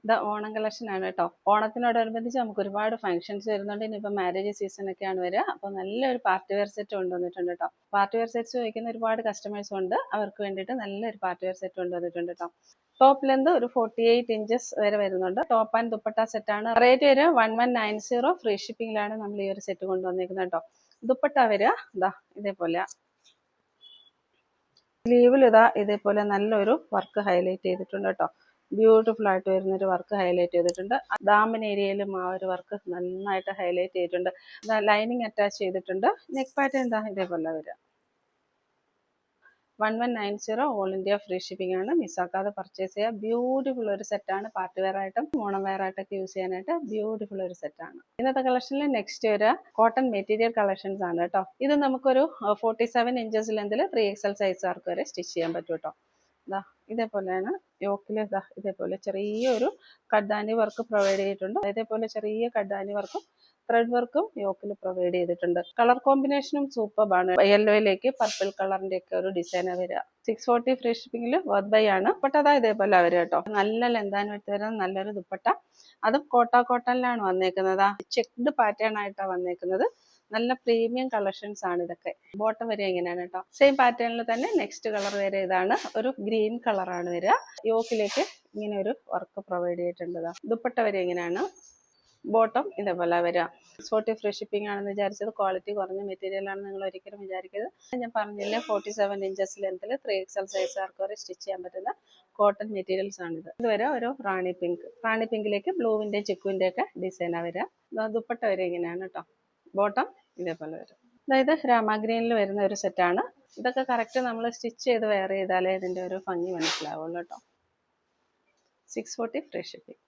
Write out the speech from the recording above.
ഇത് ഓണം കളക്ഷൻ ആണ് കേട്ടോ. ഓണത്തിനോടനുബന്ധിച്ച് നമുക്ക് ഒരുപാട് ഫംഗ്ഷൻസ് വരുന്നുണ്ട്. ഇനിയിപ്പോൾ മാരേജ് സീസൺ ഒക്കെയാണ് വരിക. അപ്പോൾ നല്ലൊരു പാർട്ടി വെയർ സെറ്റ് കൊണ്ടുവന്നിട്ടുണ്ട് കേട്ടോ. പാർട്ടി വെയർ സെറ്റ്സ് ചോദിക്കുന്ന ഒരുപാട് കസ്റ്റമേഴ്സ് ഉണ്ട്. അവർക്ക് വേണ്ടിയിട്ട് നല്ലൊരു പാർട്ടി വെയർ സെറ്റ് കൊണ്ടുവന്നിട്ടുണ്ട് കേട്ടോ. ടോപ്പ് ലെന്ത് ഒരു 48 ഇഞ്ചസ് വരെ വരുന്നുണ്ട്. ടോപ്പ് ആൻഡ് ദുപ്പട്ട സെറ്റാണ്. റേറ്റ് വരിക 1190. ഫ്രീ ഷിപ്പിംഗിലാണ് നമ്മൾ ഈ ഒരു സെറ്റ് കൊണ്ടുവന്നിരിക്കുന്നത് കേട്ടോ. ദുപ്പട്ട വരിക ഇതാ ഇതേപോലെ, സ്ലീവിൽ ഇതാ ഇതേപോലെ നല്ലൊരു വർക്ക് ഹൈലൈറ്റ് ചെയ്തിട്ടുണ്ട് കേട്ടോ. ബ്യൂട്ടിഫുൾ ആയിട്ട് വരുന്നൊരു വർക്ക് ഹൈലൈറ്റ് ചെയ്തിട്ടുണ്ട്. ദാമൻ ഏരിയയിലും ആ ഒരു വർക്ക് നന്നായിട്ട് ഹൈലൈറ്റ് ചെയ്തിട്ടുണ്ട്. ലൈനിങ് അറ്റാച്ച് ചെയ്തിട്ടുണ്ട്. നെക്ക് പാറ്റേൺ എന്താ ഇതേപോലെ വരിക. 1190 ഓൾ ഇന്ത്യ ഫ്രീ ഷിപ്പിംഗ് ആണ്. മിസ്സാക്കാതെ പർച്ചേസ് ചെയ്യുക. ബ്യൂട്ടിഫുൾ ഒരു സെറ്റാണ്. പാർട്ടി വെയർ ആയിട്ടും ഓണം വെയർ ആയിട്ടൊക്കെ യൂസ് ചെയ്യാനായിട്ട് ബ്യൂട്ടിഫുൾ ഒരു സെറ്റാണ്. ഇന്നത്തെ കളക്ഷനിൽ നെക്സ്റ്റ് ഒരു കോട്ടൺ മെറ്റീരിയൽ കളക്ഷൻസ് ആണ് കേട്ടോ. ഇത് നമുക്കൊരു 47 ഇഞ്ചസ് ലെന്തിൽ 3XL സൈസുകാർക്ക് വരെ സ്റ്റിച്ച് ചെയ്യാൻ പറ്റും കേട്ടോ. ഇതാ ഇതേപോലെയാണ് യോക്കിൽ ഇതാ ഇതേപോലെ ചെറിയൊരു കഡ്ഡാനി വർക്ക് പ്രൊവൈഡ് ചെയ്തിട്ടുണ്ട്. ഇതേപോലെ ചെറിയ കഡ്ഡാനി വർക്കും ത്രെഡ് വർക്കും യോക്കിൽ പ്രൊവൈഡ് ചെയ്തിട്ടുണ്ട്. കളർ കോമ്പിനേഷനും സൂപ്പർബാണ്. യെല്ലോയിലേക്ക് പർപ്പിൾ കളറിന്റെ ഒക്കെ ഒരു ഡിസൈൻ വരിക. 640 ഫ്രീ ഷിപ്പിംഗിൽ വർത്ത് ബൈ ആണ്. ദുപ്പട്ട അതാ ഇതേപോലെ വരിക കേട്ടോ. നല്ല ലെന്താൻ വെച്ച് തരുന്ന നല്ലൊരു ദുപ്പട്ട. അതും കോട്ടണിലാണ് വന്നേക്കുന്നത്. ചെക്ക്ഡ് പാറ്റേൺ ആയിട്ടാണ് വന്നേക്കുന്നത്. നല്ല പ്രീമിയം കളക്ഷൻസ് ആണ് ഇതൊക്കെ. ബോട്ടം വരെ ഇങ്ങനെയാണ് കേട്ടോ. സെയിം പാറ്റേണിൽ തന്നെ നെക്സ്റ്റ് കളർ വരെ ഇതാണ്. ഒരു ഗ്രീൻ കളറാണ് വരിക. യോക്കിലേക്ക് ഇങ്ങനെ ഒരു വർക്ക് പ്രൊവൈഡ് ചെയ്തിട്ടുണ്ട്. ദുപ്പട്ട വരെ ഇങ്ങനെയാണ്. ബോട്ടം ഇതേപോലെ വരിക. 40 ഫ്രീ ഷിപ്പിംഗ് ആണെന്ന് വിചാരിച്ചത് ക്വാളിറ്റി കുറഞ്ഞ മെറ്റീരിയൽ ആണ് നിങ്ങൾ ഒരിക്കലും വിചാരിക്കരുത്. ഞാൻ പറഞ്ഞില്ലേ 47 ഇഞ്ചസ് ലെന്തിൽ 3XL സൈസുകാർക്ക് വരെ സ്റ്റിച്ച് ചെയ്യാൻ പറ്റുന്ന കോട്ടൺ മെറ്റീരിയൽസ് ആണിത്. ഇതുവരെ ഒരു റാണി പിങ്കിലേക്ക് ബ്ലൂവിന്റെ ചിക്കുവിന്റെ ഒക്കെ ഡിസൈനാണ് വരിക. ദുപ്പട്ട വരെ ഇങ്ങനെയാണ് കേട്ടോ. ബോട്ടം ഇതേപോലെ വരും. അതായത് രാമഗ്രീനിൽ വരുന്ന ഒരു സെറ്റാണ്. ഇതൊക്കെ കറക്റ്റ് നമ്മൾ സ്റ്റിച്ച് ചെയ്ത് വെയർ ചെയ്താലേ ഇതിന്റെ ഒരു ഭംഗി മനസ്സിലാവുള്ളൂ കേട്ടോ. 640 ഫ്രീ ഷിപ്പിംഗ്.